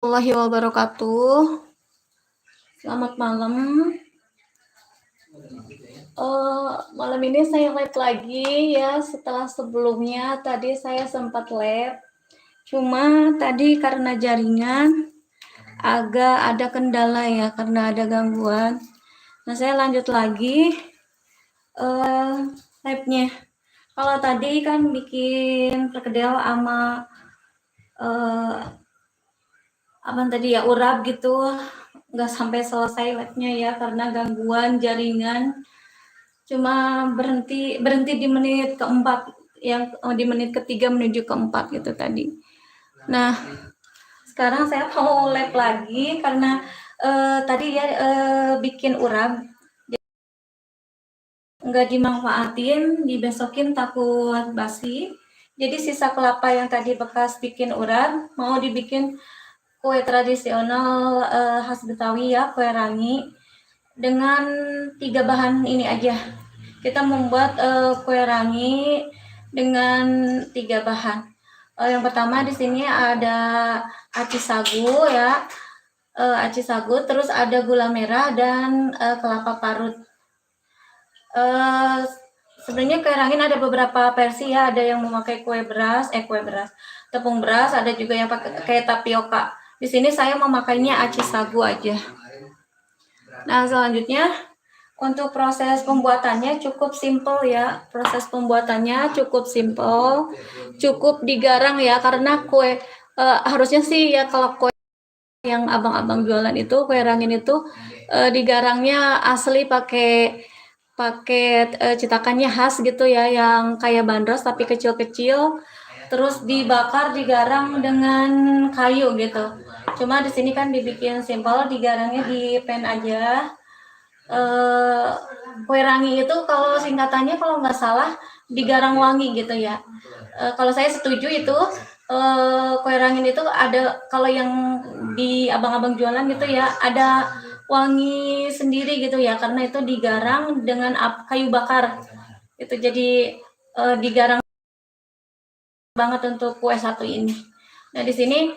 Warahmatullahi wabarakatuh. Selamat malam. Malam ini saya live lagi ya setelah sebelumnya tadi saya sempat live. Cuma tadi karena jaringan agak ada kendala ya karena ada gangguan. Nah, saya lanjut lagi live-nya. Kalau tadi kan bikin perkedel sama apa tadi ya urap gitu, nggak sampai selesai live-nya ya karena gangguan jaringan. Cuma berhenti di menit keempat, yang di menit ketiga menuju keempat gitu tadi. Nah, sekarang saya mau live lagi karena tadi ya bikin urap nggak dimanfaatin, dibesokin takut basi. Jadi sisa kelapa yang tadi bekas bikin urap mau dibikin kue tradisional khas Betawi ya, kue rangi dengan 3 bahan ini aja. Kita membuat kue rangi dengan 3 bahan. Yang pertama di sini ada aci sagu ya, aci sagu, terus ada gula merah dan kelapa parut. Sebenarnya kue rangi ada beberapa versi ya, ada yang memakai tepung beras, ada juga yang pakai kayak tapioka. Di sini saya memakainya aci sagu aja. Nah, selanjutnya untuk proses pembuatannya cukup simple ya. Proses pembuatannya cukup simple, cukup digarang ya karena kue harusnya sih ya kalau kue yang abang-abang jualan itu kue rangin itu digarangnya asli pakai cetakannya khas gitu ya yang kayak bandros tapi kecil-kecil, terus dibakar digarang dengan kayu gitu. Cuma di sini kan dibikin simple, digarangnya di pan aja. Kue rangi itu kalau singkatannya kalau nggak salah digarang wangi gitu ya. Kalau saya setuju itu kue rangin itu ada kalau yang di abang-abang jualan gitu ya ada wangi sendiri gitu ya karena itu digarang dengan kayu bakar itu jadi digarang banget untuk kue satu ini. Nah di sini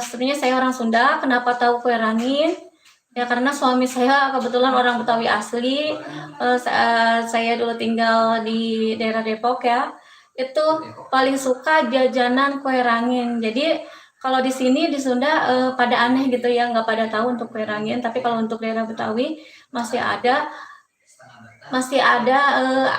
sebenarnya saya orang Sunda, kenapa tahu kue rangin? Ya karena suami saya kebetulan orang Betawi asli. Saat saya dulu tinggal di daerah Depok ya, itu paling suka jajanan kue rangin. Jadi kalau di sini di Sunda pada aneh gitu ya, nggak pada tahu untuk kue rangin. Tapi kalau untuk daerah Betawi masih ada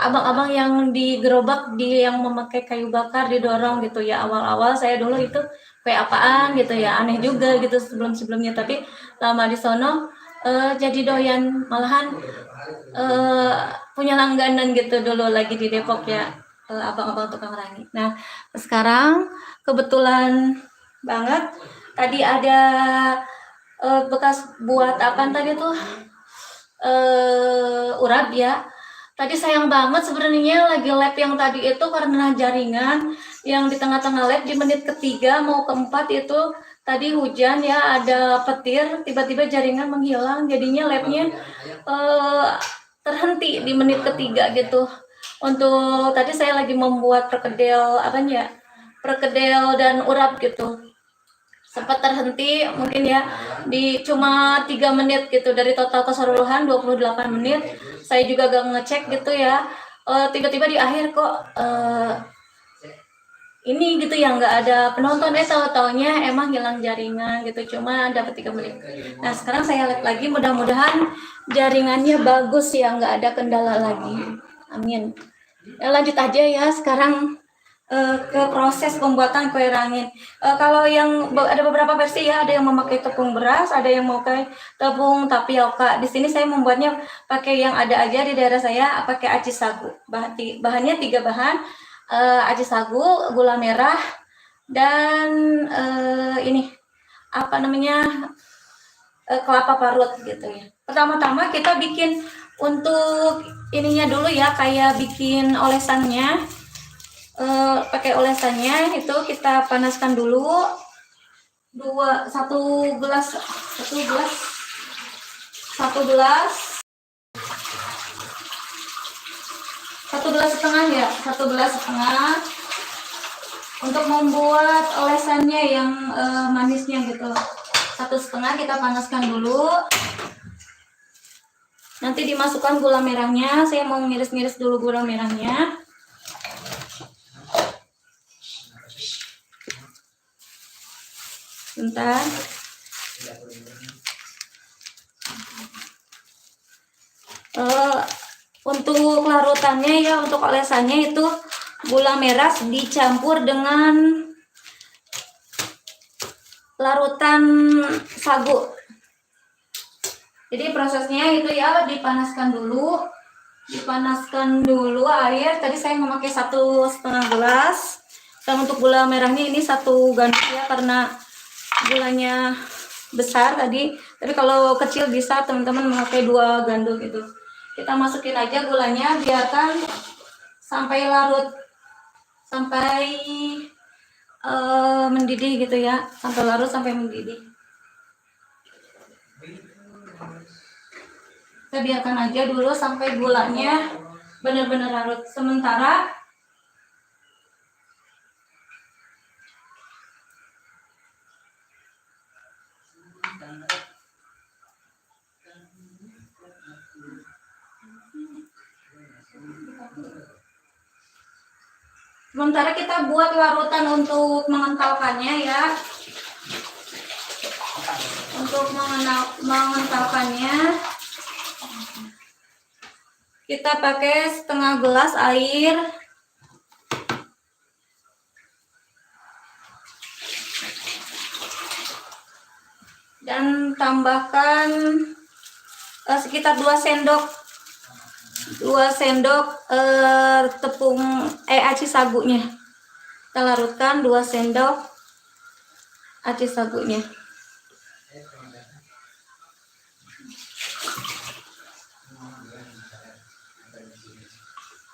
abang-abang yang di gerobak yang memakai kayu bakar didorong gitu ya. Awal-awal saya dulu itu kayak apaan gitu ya, aneh juga gitu sebelum-sebelumnya, tapi lama di sono jadi doyan, malahan punya langganan gitu dulu lagi di Depok ya, abang-abang tukang rangi. Nah sekarang kebetulan banget tadi ada bekas buat apa tadi tuh urap ya. Tadi sayang banget sebenarnya lagi live yang tadi itu karena jaringan yang di tengah-tengah live di menit ketiga mau keempat itu tadi hujan ya, ada petir, tiba-tiba jaringan menghilang, jadinya live-nya terhenti di menit ketiga gitu. Untuk tadi saya lagi membuat perkedel dan urap gitu, sempat terhenti mungkin ya di cuma 3 menit gitu dari total keseluruhan 28 menit. Saya juga gak ngecek gitu ya, tiba-tiba di akhir kok ini gitu ya nggak ada penonton, tahu-taunya emang hilang jaringan gitu, cuma dapat 3 menit. Nah sekarang saya lihat lagi, mudah-mudahan jaringannya bagus ya, nggak ada kendala lagi, amin. Ya, lanjut aja ya sekarang ke proses pembuatan kue rangin. Kalau yang ada beberapa versi ya, ada yang memakai tepung beras, ada yang memakai tepung tapioka. Di sini saya membuatnya pakai yang ada aja di daerah saya, pakai aci sagu. Bahannya 3 bahan, aci sagu, gula merah, dan ini apa namanya kelapa parut gitu ya. Pertama-tama kita bikin untuk ininya dulu ya, kayak bikin olesannya. Pakai olesannya itu kita panaskan dulu satu gelas setengah ya, 1 gelas setengah. Untuk membuat olesannya yang manisnya gitu, 1,5 kita panaskan dulu. Nanti dimasukkan gula merahnya. Saya mau ngiris-ngiris dulu gula merahnya. Bentar. Untuk larutannya ya, untuk olesannya itu gula merah dicampur dengan larutan sagu. Jadi prosesnya itu ya, dipanaskan dulu air. Tadi saya memakai 1,5 gelas. Dan untuk gula merahnya ini 1 gandum ya, karena gulanya besar tadi. Tapi kalau kecil bisa teman-teman memakai 2 gandum gitu. Kita masukin aja gulanya, biarkan sampai larut, sampai mendidih gitu ya, sampai larut sampai mendidih. Kita biarkan aja dulu sampai gulanya benar-benar larut. Sementara kita buat larutan untuk mengentalkannya ya. Untuk mengentalkannya kita pakai 1/2 gelas air. Dan tambahkan sekitar 2 sendok tepung aci sagunya. Kita larutkan 2 sendok aci sagunya.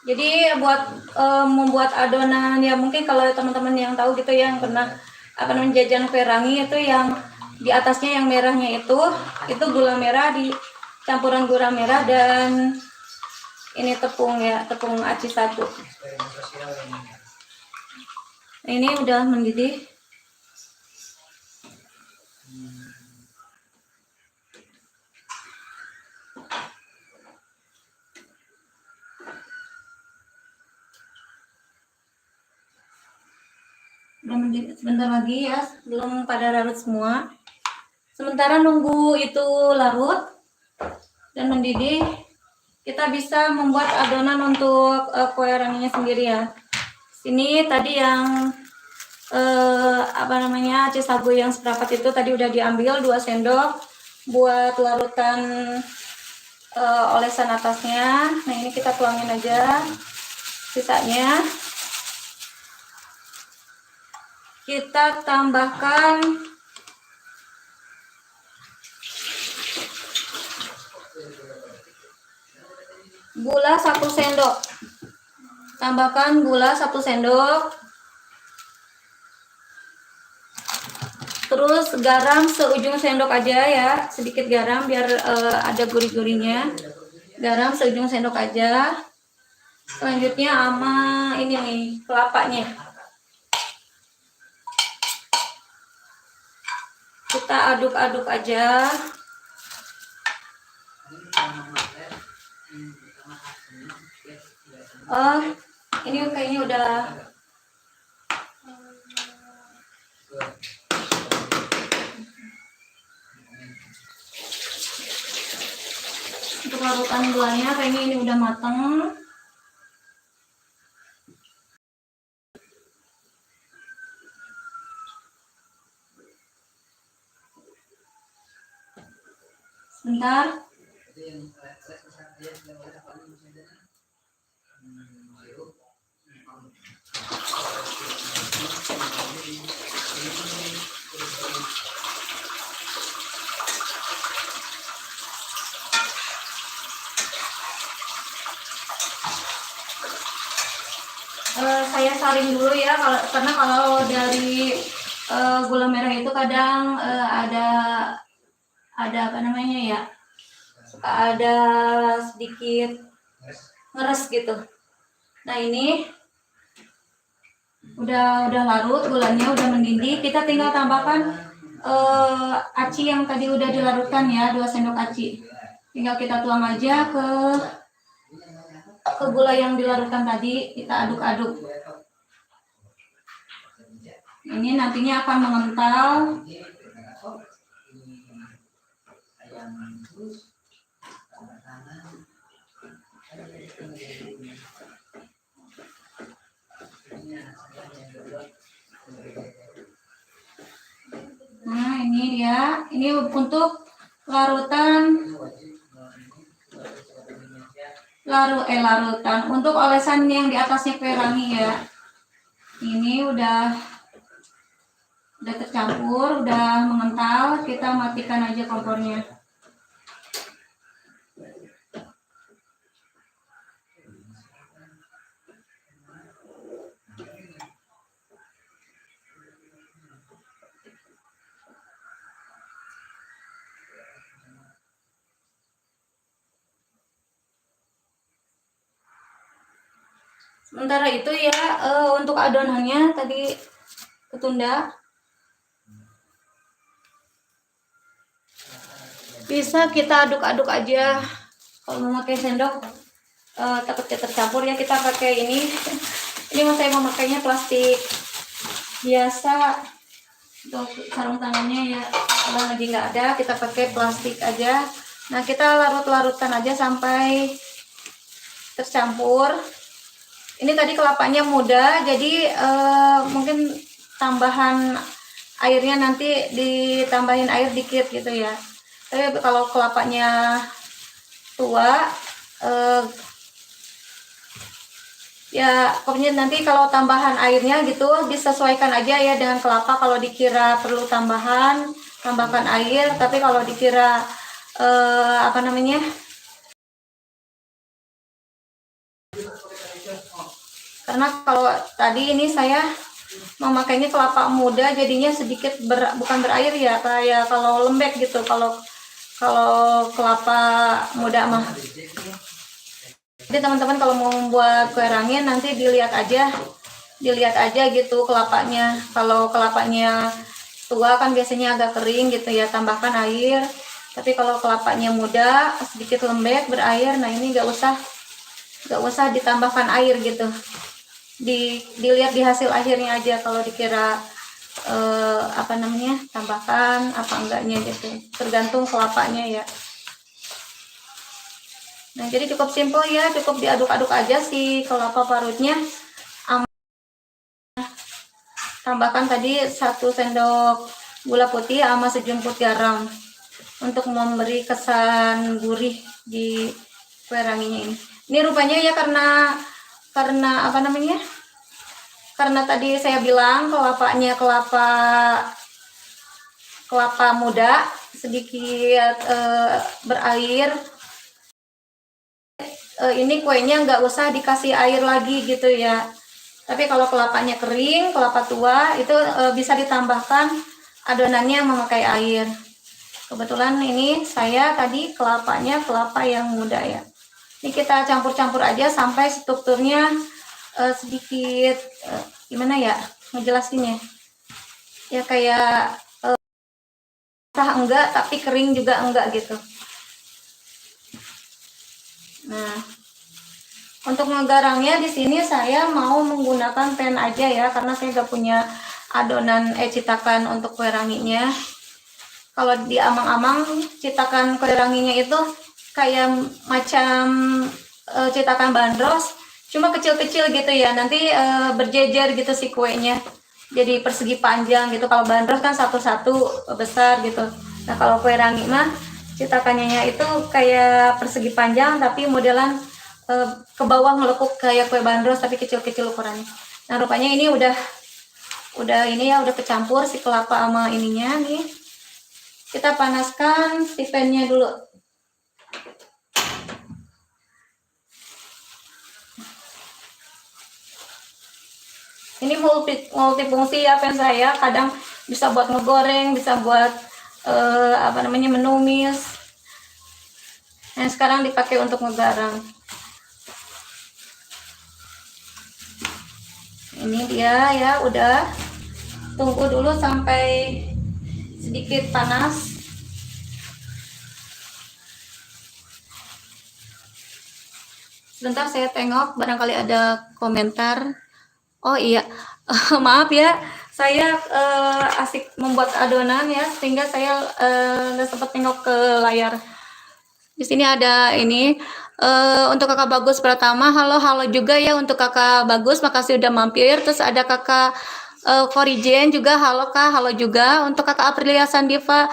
Jadi buat membuat adonan ya, mungkin kalau teman-teman yang tahu gitu yang pernah jajan kue rangi itu, yang di atasnya yang merahnya itu gula merah, di campuran gula merah dan ini tepung ya, tepung aci sagu. Nah, ini udah mendidih. Udah mendidih, sebentar lagi ya, belum pada larut semua. Sementara nunggu itu larut dan mendidih, kita bisa membuat adonan untuk kue ranginya sendiri ya. Sini tadi yang aci sagu yang seperempat itu tadi udah diambil 2 sendok buat larutan olesan atasnya. Nah, ini kita tuangin aja sisanya. Kita tambahkan gula 1 sendok. Tambahkan gula 1 sendok. Terus garam seujung sendok aja ya, sedikit garam biar ada gurih-gurihnya. Garam seujung sendok aja. Selanjutnya sama ini nih, kelapanya. Kita aduk-aduk aja. Oh, ini kayaknya udah untuk larutan gulanya kayaknya ini udah matang. Sebentar. Saya saring dulu ya, karena kalau dari gula merah itu kadang ada ya, suka ada sedikit ngeres gitu. Nah, ini Udah larut, gulanya udah mendidih. Kita tinggal tambahkan aci yang tadi udah dilarutkan ya, 2 sendok aci. Tinggal kita tuang aja ke gula yang dilarutkan tadi, kita aduk-aduk. Ini nantinya akan mengental. Nah, ini dia. Ini untuk larutan. Untuk olesan yang di atasnya kue rangi ya. Ini udah tercampur, udah mengental. Kita matikan aja kompornya. Sementara itu ya, untuk adonannya tadi ketunda. Bisa kita aduk-aduk aja. Kalau memakai sendok takutnya tercampur ya, kita pakai ini. Ini saya memakainya plastik biasa. Untuk sarung tangannya ya, kalau lagi nggak ada kita pakai plastik aja. Nah, kita larut-larutkan aja sampai tercampur. Ini tadi kelapanya muda, jadi mungkin tambahan airnya nanti ditambahin air dikit gitu ya. Tapi kalau kelapanya tua, ya pokoknya nanti kalau tambahan airnya gitu disesuaikan aja ya dengan kelapa. Kalau dikira perlu tambahkan air. Tapi kalau dikira apa namanya, karena kalau tadi ini saya memakainya kelapa muda, jadinya sedikit bukan berair ya, kayak kalau lembek gitu kalau kelapa muda mah. Jadi teman-teman kalau mau membuat kue rangi nanti dilihat aja gitu kelapanya. Kalau kelapanya tua kan biasanya agak kering gitu ya, tambahkan air. Tapi kalau kelapanya muda sedikit lembek berair, nah ini nggak usah ditambahkan air gitu. Dilihat di hasil akhirnya aja kalau dikira apa namanya, tambahkan apa enggaknya gitu, tergantung kelapanya ya. Nah, jadi cukup simpel ya, cukup diaduk-aduk aja si kelapa parutnya. Tambahkan tadi 1 sendok gula putih sama sejumput garam untuk memberi kesan gurih di kue ranginya ini. Ini rupanya ya karena apa namanya? Karena tadi saya bilang kelapanya kelapa muda sedikit berair. Ini kuenya nggak usah dikasih air lagi gitu ya. Tapi kalau kelapanya kering, kelapa tua itu bisa ditambahkan adonannya memakai air. Kebetulan ini saya tadi kelapanya kelapa yang muda ya. Ini kita campur-campur aja sampai strukturnya sedikit gimana ya ngejelasinnya. Ya kayak sah enggak tapi kering juga enggak gitu. Nah, untuk ngegarangnya di sini saya mau menggunakan pen aja ya, karena saya gak punya adonan cetakan untuk kue ranginya. Kalau di amang-amang cetakan kue ranginya itu kayak macam cetakan bandros, cuma kecil-kecil gitu ya. Nanti berjejer gitu si kuenya, jadi persegi panjang gitu. Kalau bandros kan satu-satu besar gitu. Nah, kalau kue rangi mah cetakannya itu kayak persegi panjang tapi modelan ke bawah ngelekuk kayak kue bandros tapi kecil-kecil ukurannya. Nah, rupanya ini udah ini ya, udah kecampur si kelapa sama ininya nih. Kita panaskan si pennya dulu. Ini multifungsi ya pen saya, kadang bisa buat ngegoreng, bisa buat apa namanya, menumis. Nah, sekarang dipakai untuk ngegarang. Ini dia ya, udah. Tunggu dulu sampai sedikit panas. Sebentar saya tengok, barangkali ada komentar. Oh iya, maaf ya, saya asik membuat adonan ya, sehingga saya nggak sempat tengok ke layar. Di sini ada ini untuk kakak Bagus pertama, halo juga ya untuk kakak Bagus, makasih udah mampir. Terus ada kakak Korijen juga, halo kak, halo juga untuk kakak Aprilia Sandiva.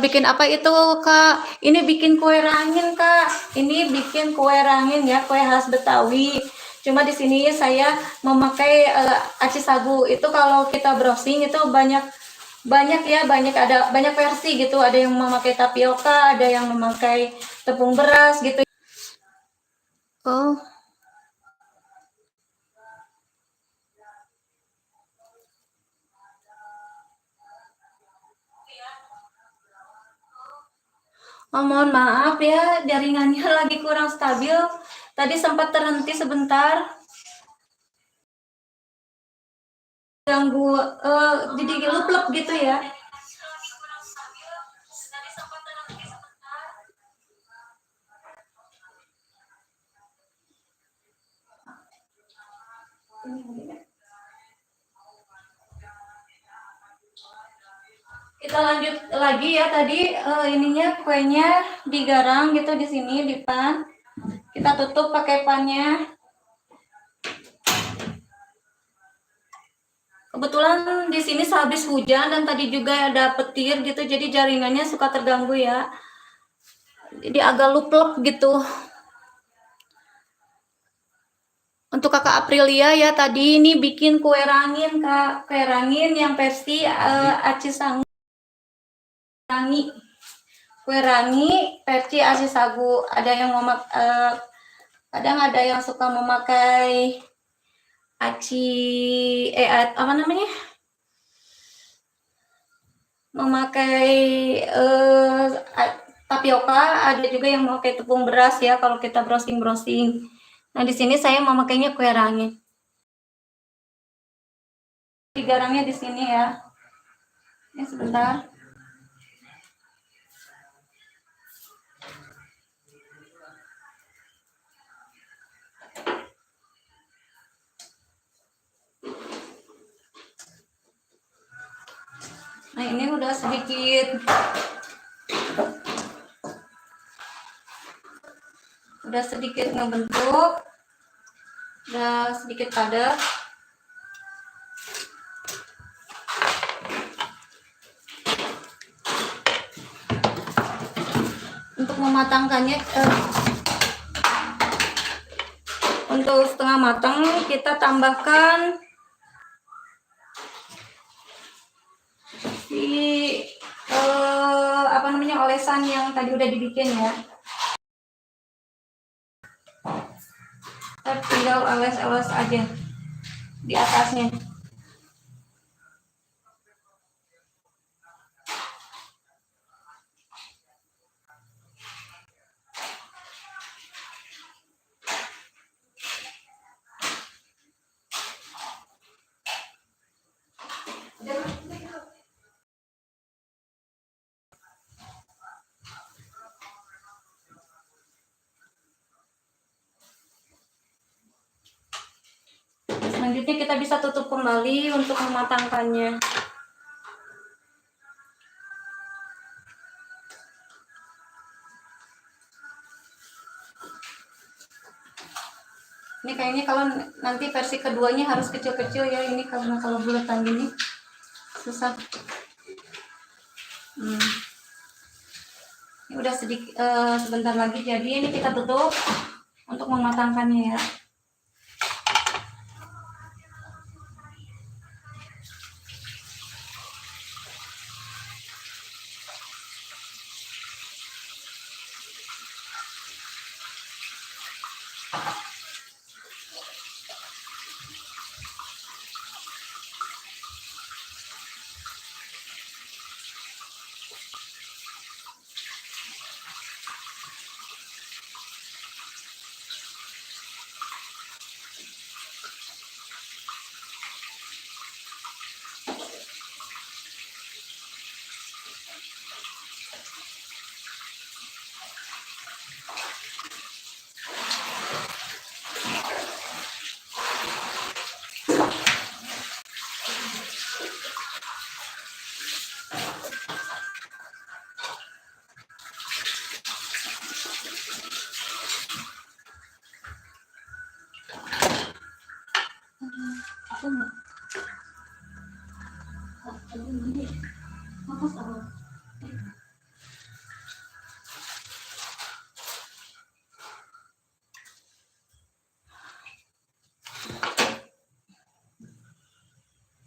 Bikin apa itu kak? Ini bikin kue rangin kak. Ini bikin kue rangin ya, kue khas Betawi. Cuma di sini saya memakai aci sagu. Itu kalau kita browsing itu banyak ya, ada banyak versi gitu. Ada yang memakai tapioka, ada yang memakai tepung beras gitu. Oh. Oh, mohon maaf ya, jaringannya lagi kurang stabil. Tadi sempat terhenti sebentar. Ganggu, jadi lup-lup gitu ya. Kita lanjut lagi ya, tadi ininya kuenya digarang gitu di sini di pan. Kita tutup pakai pannya. Kebetulan di sini sehabis hujan dan tadi juga ada petir gitu, jadi jaringannya suka terganggu ya. Jadi agak lup-lup gitu. Untuk kakak Aprilia ya, tadi ini bikin kue rangin kak, kue rangin yang versi aci sagu. Kue rangi versi aci sagu. Ada yang kadang ada yang suka memakai aci apa namanya, memakai tapioka. Ada juga yang memakai tepung beras ya kalau kita browsing. Nah di sini saya memakainya kue rangi. Digarangnya di sini ya. Ini sebentar. Nah ini udah sedikit ngebentuk, udah sedikit padat. Untuk mematangkannya, untuk setengah matang kita tambahkan apa namanya, olesan yang tadi udah dibikin ya. Kita tinggal oles aja di atasnya. Selanjutnya kita bisa tutup kembali untuk mematangkannya. Ini kayaknya kalau nanti versi keduanya harus kecil-kecil ya, ini karena kalau bulatan gini susah. Ini udah sedikit, sebentar lagi jadi. Ini kita tutup untuk mematangkannya ya.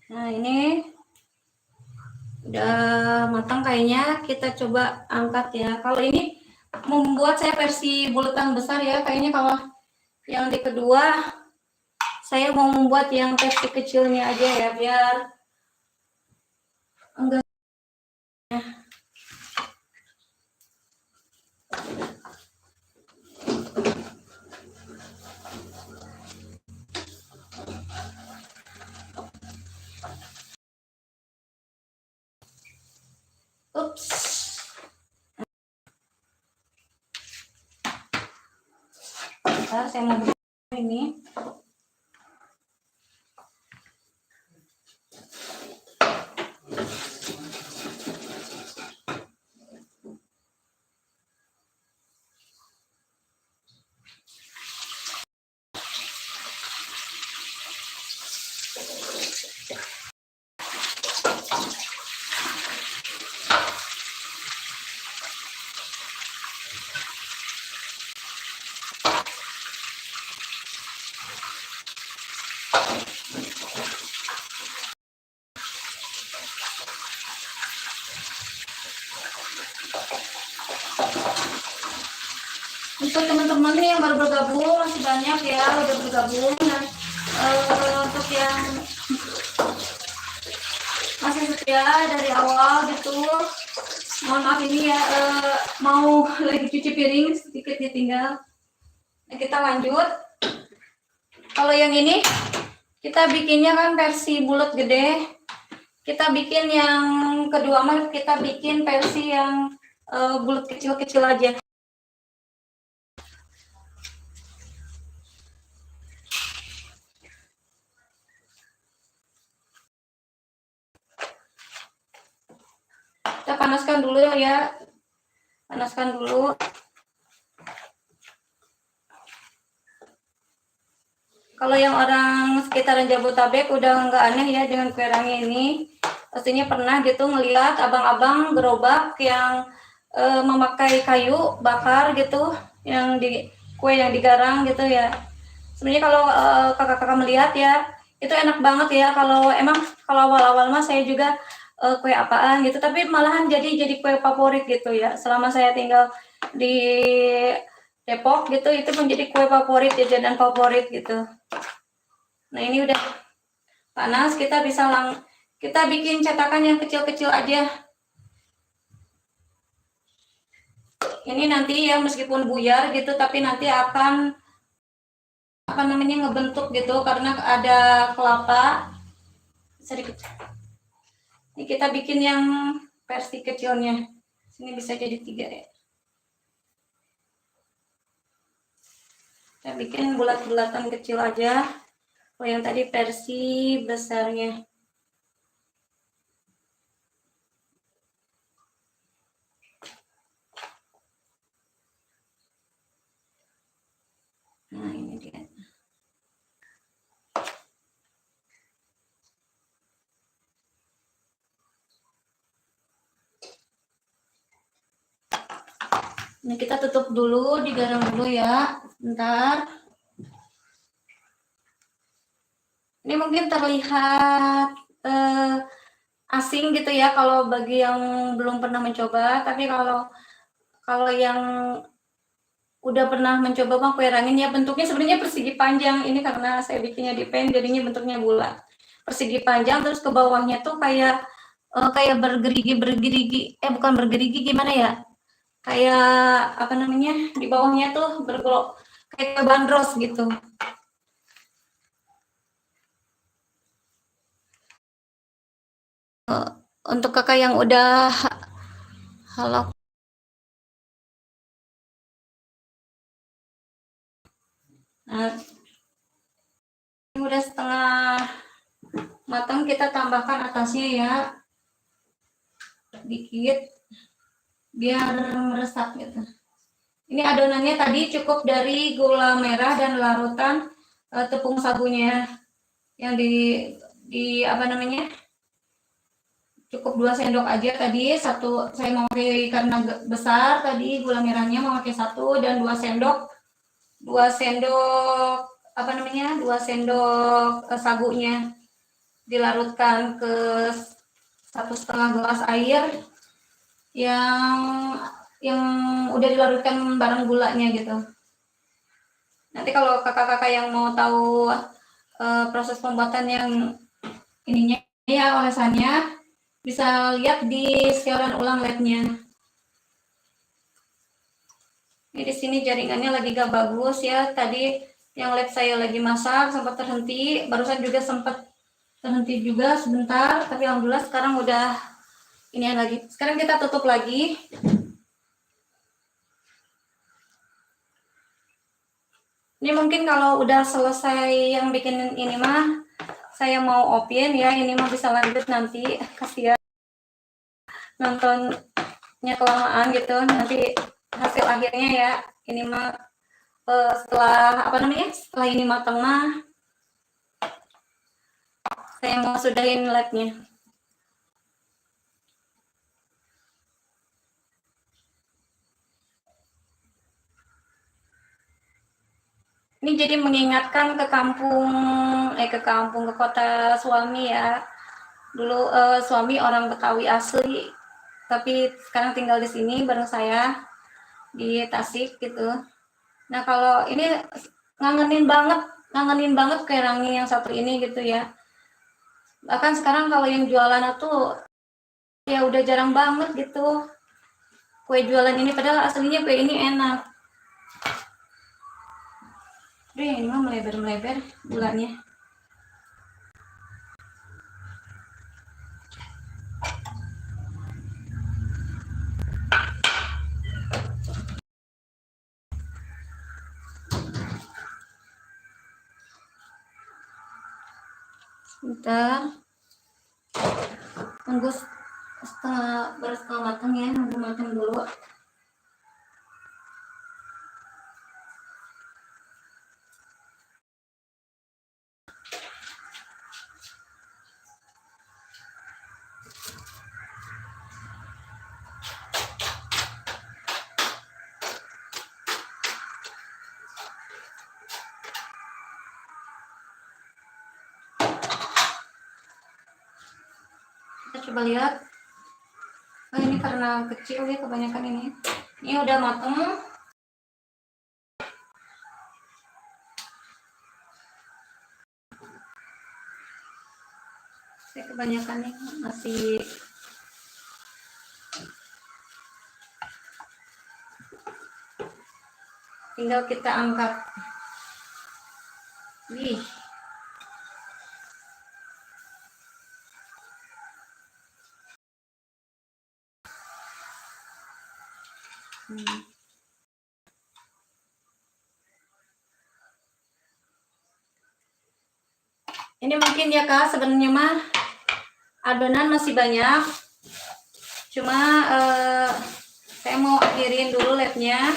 Nah, ini udah matang kayaknya, kita coba angkat ya. Kalau ini membuat saya versi bulatan besar ya, kayaknya kalau yang di kedua saya mau membuat yang versi kecilnya aja ya, biar enggak. Ups. Bentar, saya mau ini. Untuk teman-teman nih yang baru bergabung, masih banyak ya udah bergabung. Dan untuk yang masih setia dari awal gitu, mohon maaf ini ya, mau lagi cuci piring sedikit ditinggal. Nah, kita lanjut. Kalau yang ini kita bikinnya kan versi bulat gede, kita bikin yang kedua mah kita bikin versi yang bulat kecil-kecil aja. Kita panaskan dulu ya, panaskan dulu. Kalau yang orang sekitaran Jabodetabek udah nggak aneh ya dengan kue rangi ini. Pastinya pernah gitu ngeliat abang-abang gerobak yang memakai kayu bakar gitu, yang di kue yang digarang gitu ya. Sebenarnya kalau kakak-kakak melihat ya, itu enak banget ya. Kalau emang kalau awal-awal mah saya juga kue apaan gitu, tapi malahan jadi kue favorit gitu ya. Selama saya tinggal di Depok gitu, itu menjadi kue favorit, jajanan favorit gitu. Nah ini udah panas, kita bisa kita bikin cetakan yang kecil-kecil aja. Ini nanti ya meskipun buyar gitu, tapi nanti akan apa namanya ngebentuk gitu karena ada kelapa. Sedikit. Ini kita bikin yang versi kecilnya. Sini bisa jadi 3 ya. Kita bikin bulat-bulatan kecil aja. Oh yang tadi versi besarnya. Nah ini dia. Nah kita tutup dulu, digarang dulu ya. Bentar. Ini mungkin terlihat asing gitu ya kalau bagi yang belum pernah mencoba, tapi kalau yang udah pernah mencoba bang kue rangin ya bentuknya sebenarnya persegi panjang. Ini karena saya bikinnya di pen jadinya bentuknya bulat. Persegi panjang terus ke bawahnya tuh kayak kayak bergerigi bukan bergerigi gimana ya? Kayak apa namanya? Di bawahnya tuh bergelok kayak bandros gitu. Untuk kakak yang udah Kalau nah, ini udah setengah matang, kita tambahkan atasnya ya dikit biar meresap gitu. Ini adonannya tadi cukup dari gula merah dan larutan tepung sagunya yang di apa namanya, cukup 2 sendok aja tadi. Satu saya mau pakai karena besar tadi gula merahnya, mau pakai 1 dan 2 sendok apa namanya, 2 sendok sagunya dilarutkan ke 1,5 gelas air yang udah dilarutkan bareng gulanya gitu. Nanti kalau kakak-kakak yang mau tahu proses pembuatan yang ininya ya, olesannya, bisa lihat di siaran ulang live-nya. Ini di sini jaringannya lagi gak bagus ya. Tadi yang live saya lagi masak sempat terhenti, barusan juga sempat terhenti juga sebentar, tapi alhamdulillah sekarang udah ini lagi. Sekarang kita tutup lagi. Ini mungkin kalau udah selesai yang bikin ini mah saya mau open ya, ini mah bisa lanjut nanti, kasihan nontonnya kelamaan gitu, nanti hasil akhirnya ya. Ini mah setelah apa namanya, setelah ini matang mah saya mau sudahin live-nya. Ini jadi mengingatkan ke kota suami ya. Dulu suami orang Betawi asli, tapi sekarang tinggal di sini bareng saya di Tasik gitu. Nah kalau ini ngangenin banget kayak Rangi yang satu ini gitu ya. Bahkan sekarang kalau yang jualan itu ya udah jarang banget gitu kue jualan ini, padahal aslinya kue ini enak. Ini mah melebar gulanya. Bentar, tunggu baru setengah matang ya, nunggu matang dulu. Kita coba lihat. Oh, ini karena kecil ya kebanyakan ini. Ini udah matang. Saya kebanyakan nih masih tinggal kita angkat. Wih. Ini mungkin ya Kak, sebenarnya mah adonan masih banyak. Cuma saya mau akhirin dulu live-nya.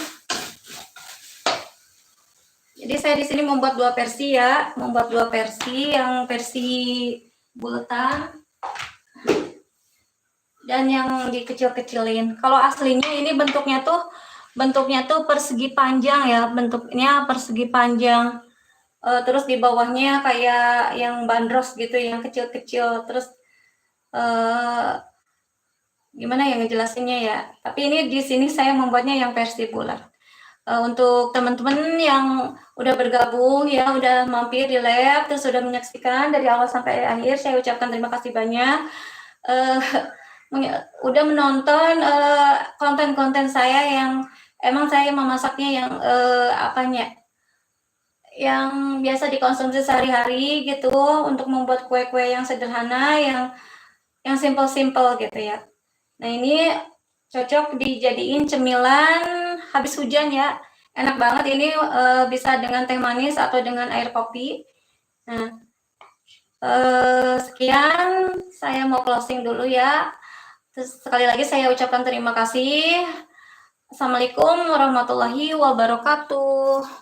Jadi saya di sini membuat 2 versi ya, yang versi bulatan dan yang dikecil-kecilin. Kalau aslinya ini bentuknya tuh persegi panjang ya, bentuknya persegi panjang. Terus di bawahnya kayak yang bandros gitu, yang kecil-kecil. Terus gimana ya ngejelasinnya ya? Tapi ini di sini saya membuatnya yang versi bulat. Untuk teman-teman yang udah bergabung ya, udah mampir di live, terus sudah menyaksikan dari awal sampai akhir, saya ucapkan terima kasih banyak. Udah menonton konten-konten saya yang emang saya memasaknya yang yang biasa dikonsumsi sehari-hari gitu, untuk membuat kue-kue yang sederhana, yang simple-simple gitu ya. Nah ini cocok dijadiin cemilan habis hujan ya. Enak banget ini, bisa dengan teh manis atau dengan air kopi. Nah, sekian saya mau closing dulu ya. Terus sekali lagi saya ucapkan terima kasih. Assalamualaikum warahmatullahi wabarakatuh.